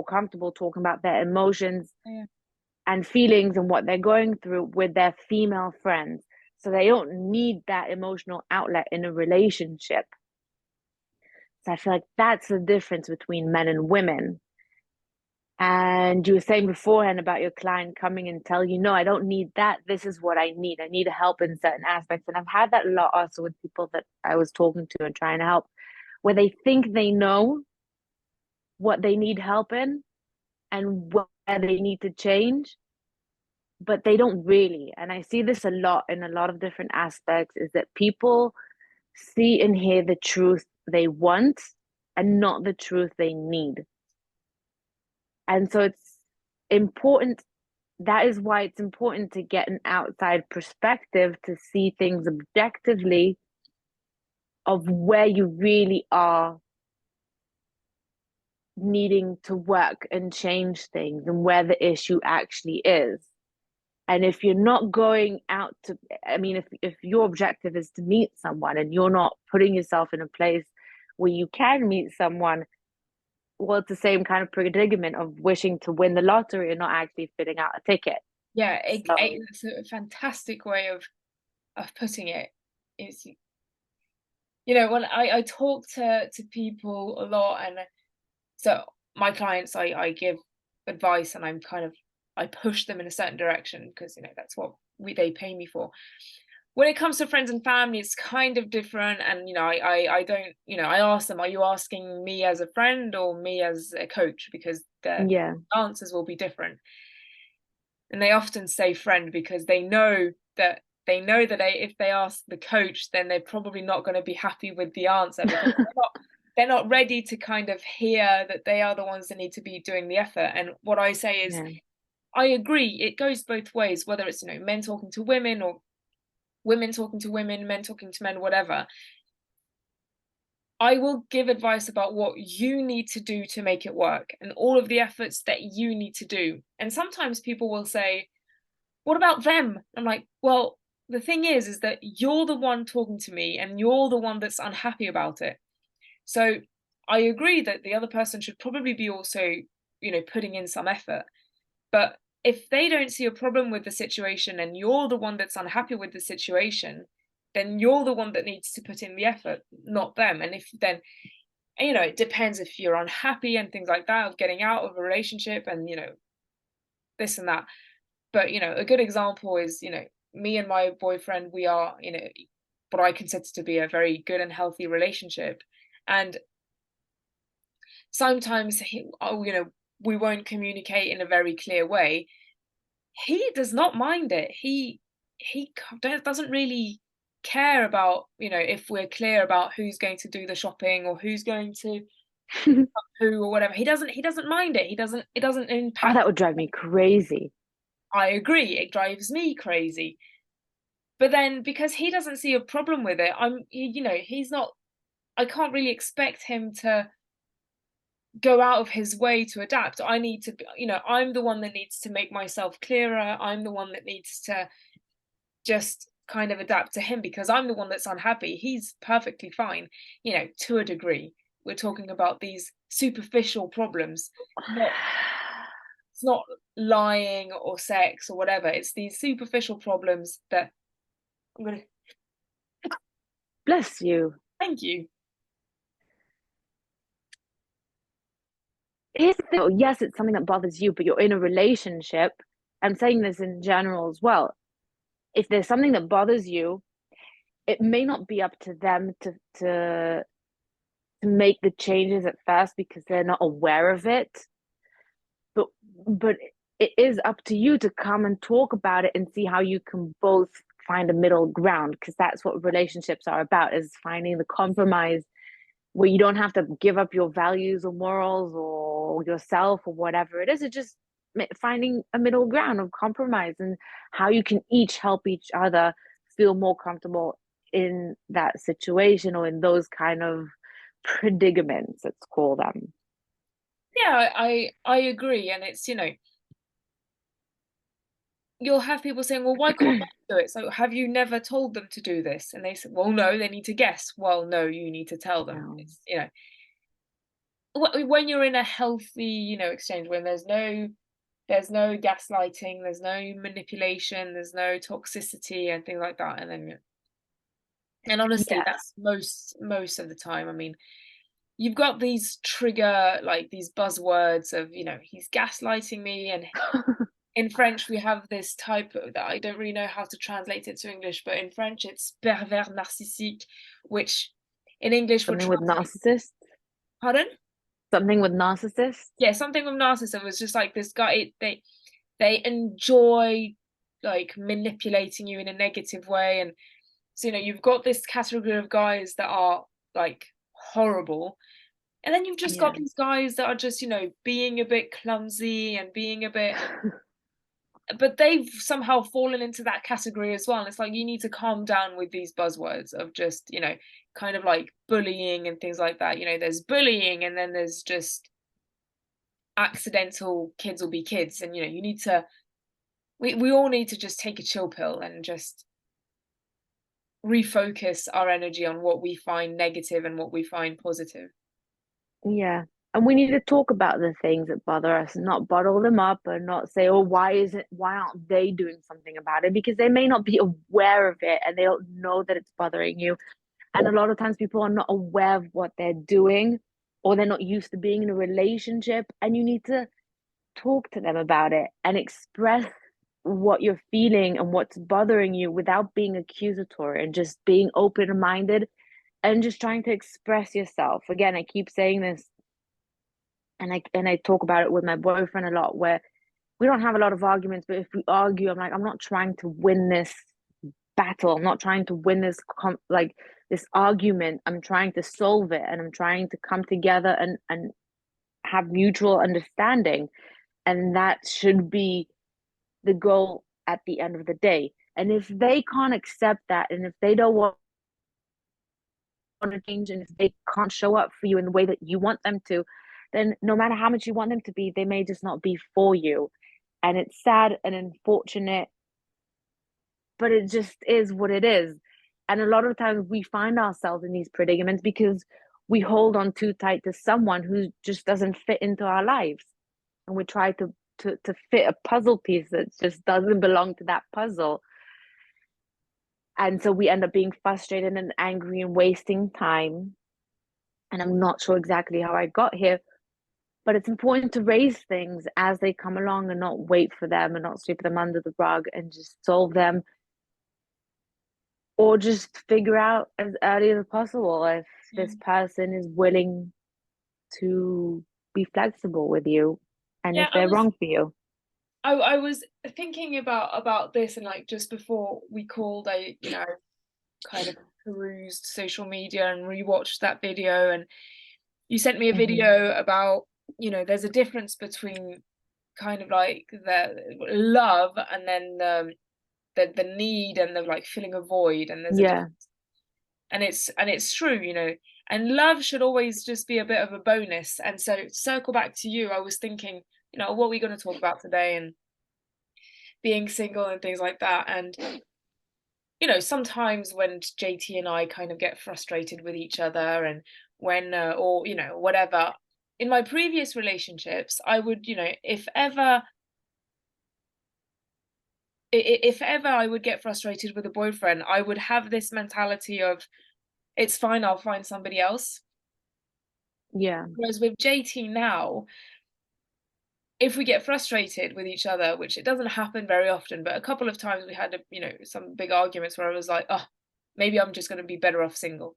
comfortable talking about their emotions and feelings and what they're going through with their female friends. So they don't need that emotional outlet in a relationship. So I feel like that's the difference between men and women. And you were saying beforehand about your client coming and tell you, no, I don't need that. This is what I need. I need help in certain aspects. And I've had that a lot also with people that I was talking to and trying to help, where they think they know what they need help in and where they need to change, but they don't really. And I see this a lot in a lot of different aspects, is that people see and hear the truth they want and not the truth they need. And so it's important. That is why it's important to get an outside perspective to see things objectively of where you really are needing to work and change things and where the issue actually is. And if you're not going out to, I mean, if your objective is to meet someone and you're not putting yourself in a place where you can meet someone, well, it's the same kind of predicament of wishing to win the lottery and not actually filling out a ticket. Yeah, So, it's a fantastic way of putting it. It's, when I talk to people a lot, and so my clients, I give advice, and I push them in a certain direction because that's what they pay me for. When it comes to friends and family, it's kind of different, and I don't, I ask them, are you asking me as a friend or me as a coach? Because the yeah, answers will be different. And they often say friend because they know that if they ask the coach, then they're probably not going to be happy with the answer, because they're not ready to kind of hear that they are the ones that need to be doing the effort. And what I say is, yeah, I agree, it goes both ways, whether it's men talking to women or women talking to women, men talking to men, whatever. I will give advice about what you need to do to make it work and all of the efforts that you need to do. And sometimes people will say, what about them? I'm like, well, the thing is that you're the one talking to me and you're the one that's unhappy about it. So I agree that the other person should probably be also, putting in some effort. But if they don't see a problem with the situation and you're the one that's unhappy with the situation, then you're the one that needs to put in the effort, not them. And if then, it depends if you're unhappy and things like that, of getting out of a relationship and, this and that. But, a good example is, me and my boyfriend, we are, what I consider to be a very good and healthy relationship. And sometimes, we won't communicate in a very clear way. He does not mind it. He doesn't really care about, if we're clear about who's going to do the shopping or who's going to who or whatever. He doesn't mind it. It doesn't oh, impact. that would drive me crazy. I agree. It drives me crazy. But then because he doesn't see a problem with it, he's not, I can't really expect him to go out of his way to adapt. I need to, I'm the one that needs to make myself clearer. I'm the one that needs to just kind of adapt to him because I'm the one that's unhappy. He's perfectly fine, to a degree. We're talking about these superficial problems. It's not lying or sex or whatever. It's these superficial problems that I'm gonna Bless you. thank you. Here's the thing. Yes, it's something that bothers you, but you're in a relationship. I'm saying this in general as well. If there's something that bothers you, it may not be up to them to make the changes at first because they're not aware of it. But but it is up to you to come and talk about it and see how you can both find a middle ground, because that's what relationships are about, is finding the compromise where you don't have to give up your values or morals or yourself or whatever it is. It's just finding a middle ground of compromise and how you can each help each other feel more comfortable in that situation or in those kind of predicaments, let's call them. Yeah, I agree. And it's, you'll have people saying, well, why can't they do it? So have you never told them to do this? And they said, well, no, they need to guess. Well, no, you need to tell them. No. It's, when you're in a healthy, exchange, when there's no gaslighting, there's no manipulation, there's no toxicity and things like that. And honestly, Yes. that's most of the time. I mean, you've got these trigger, like these buzzwords of, he's gaslighting me. And in French, we have this type that I don't really know how to translate it to English, but in French, it's pervers narcissique, which in English would Something with translate. narcissists. Pardon? Something with narcissists. Yeah, something with narcissism was just like this guy. They enjoy like manipulating you in a negative way, and so you've got this category of guys that are like horrible, and then you've just Yeah. got these guys that are just being a bit clumsy and being a bit, but they've somehow fallen into that category as well. And it's like you need to calm down with these buzzwords of just kind of like bullying and things like that. There's bullying, and then there's just accidental kids will be kids, and you need to we all need to just take a chill pill and just refocus our energy on what we find negative and what we find positive. Yeah. And we need to talk about the things that bother us, not bottle them up and not say, oh, why aren't they doing something about it? Because they may not be aware of it and they don't know that it's bothering you. And a lot of times people are not aware of what they're doing, or they're not used to being in a relationship. And you need to talk to them about it and express what you're feeling and what's bothering you without being accusatory, and just being open minded and just trying to express yourself. Again, I keep saying this, and I talk about it with my boyfriend a lot, where we don't have a lot of arguments, but if we argue, I'm like, I'm not trying to win this battle. I'm not trying to win like this argument. I'm trying to solve it, and I'm trying to come together and have mutual understanding. And that should be the goal at the end of the day. And if they can't accept that, and if they don't want to change, and if they can't show up for you in the way that you want them to, then no matter how much you want them to be, they may just not be for you. And it's sad and unfortunate, but it just is what it is. And a lot of times we find ourselves in these predicaments because we hold on too tight to someone who just doesn't fit into our lives. And we try to fit a puzzle piece that just doesn't belong to that puzzle. And so we end up being frustrated and angry and wasting time. And I'm not sure exactly how I got here, but it's important to raise things as they come along and not wait for them and not sweep them under the rug, and just solve them, or just figure out as early as possible if this person is willing to be flexible with you and Yeah, if they're wrong for you. I was thinking about this, and like just before we called, I kind of perused social media and rewatched that video, and you sent me a Mm-hmm. video about there's a difference between kind of like the love and then the need and the like filling a void, and there's a Yeah, difference. And it's true, and love should always just be a bit of a bonus. And so circle back to you, I was thinking, what are we going to talk about today, and being single and things like that. And sometimes when JT and I kind of get frustrated with each other, and when or whatever, in my previous relationships, I would, if ever I would get frustrated with a boyfriend, I would have this mentality of, it's fine, I'll find somebody else. yeah, Whereas with JT now, if we get frustrated with each other, which it doesn't happen very often, but a couple of times we had some big arguments where I was like, oh, maybe I'm just going to be better off single.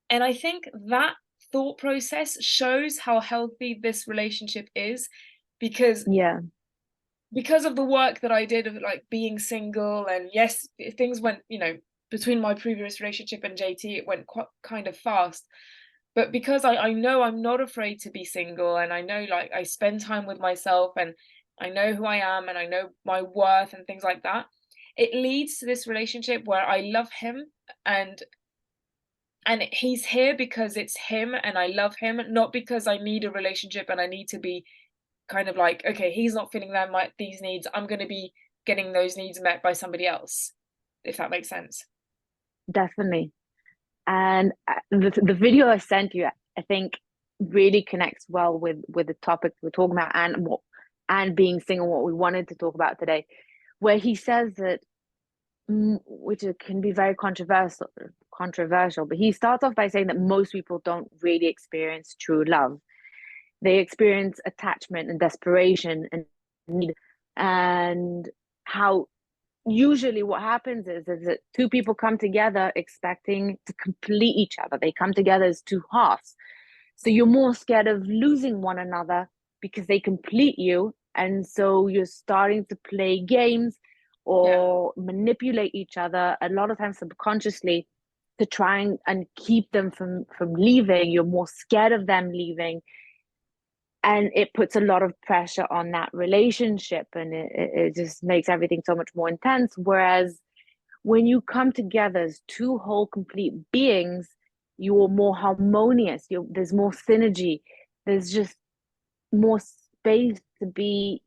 And I think that thought process shows how healthy this relationship is, because yeah, of the work that I did of like being single. And yes, things went, between my previous relationship and JT, it went quite kind of fast. But because I know I'm not afraid to be single, and I know like I spend time with myself, and I know who I am, and I know my worth and things like that, it leads to this relationship where I love him, and he's here because it's him and I love him, not because I need a relationship and I need to be kind of like, okay, he's not feeling these needs, I'm going to be getting those needs met by somebody else, if that makes sense. definitely. And the video I sent you, I think really connects well with the topic we're talking about, and being single, what we wanted to talk about today, where he says that, which can be very controversial, but he starts off by saying that most people don't really experience true love. They experience attachment and desperation and need, and how usually what happens is that two people come together expecting to complete each other. They come together as two halves. So you're more scared of losing one another because they complete you. And so you're starting to play games Yeah. or manipulate each other, a lot of times subconsciously, to try and keep them from leaving. You're more scared of them leaving. And it puts a lot of pressure on that relationship, and it just makes everything so much more intense. Whereas when you come together as two whole complete beings, you're more harmonious. There's more synergy. There's just more space to be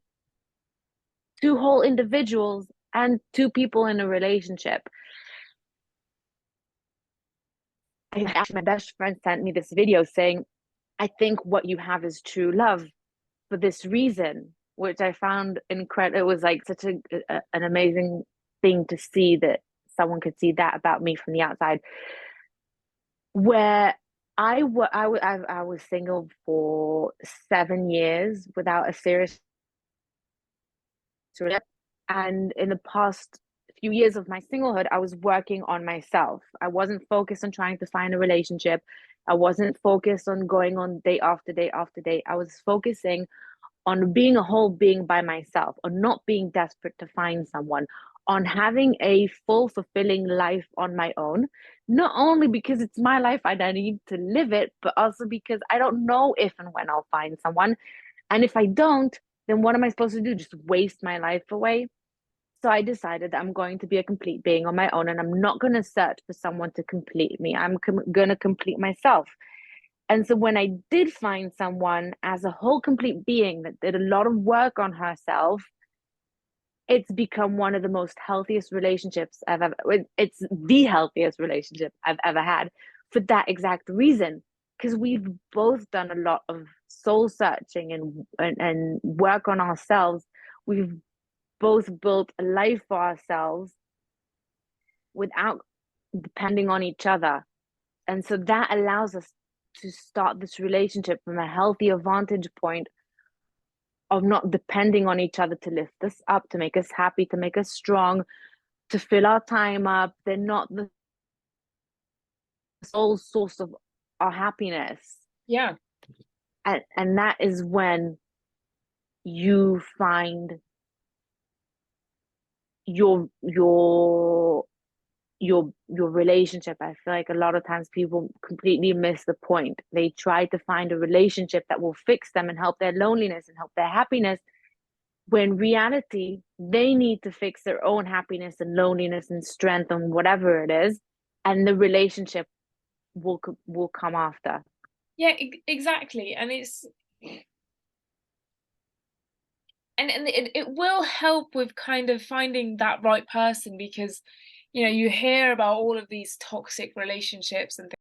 two whole individuals and two people in a relationship. Actually, my best friend sent me this video saying, I think what you have is true love for this reason, which I found incredible. It was like such an amazing thing to see, that someone could see that about me from the outside. Where I was single for 7 years without a serious relationship, and in the past few years of my singlehood, I was working on myself. I wasn't focused on trying to find a relationship. I wasn't focused on going on date after date after date. I was focusing on being a whole being by myself, on not being desperate to find someone, on having a full, fulfilling life on my own. Not only because it's my life and I need to live it, but also because I don't know if and when I'll find someone. And if I don't, then what am I supposed to do? Just waste my life away? So I decided that I'm going to be a complete being on my own, and I'm not going to search for someone to complete me. I'm going to complete myself. And so when I did find someone as a whole complete being that did a lot of work on herself, it's become one of the most healthiest relationships I've ever, it's the healthiest relationship I've ever had, for that exact reason. Because we've both done a lot of soul searching and work on ourselves. We've both built a life for ourselves without depending on each other. And so that allows us to start this relationship from a healthier vantage point of not depending on each other to lift us up, to make us happy, to make us strong, to fill our time up. They're not the sole source of our happiness. Yeah. And that is when you find your relationship. I feel like a lot of times people completely miss the point. They try to find a relationship that will fix them and help their loneliness and help their happiness, when in reality they need to fix their own happiness and loneliness and strength and whatever it is, and the relationship will come after. Yeah, exactly. And it will help with kind of finding that right person, because you hear about all of these toxic relationships and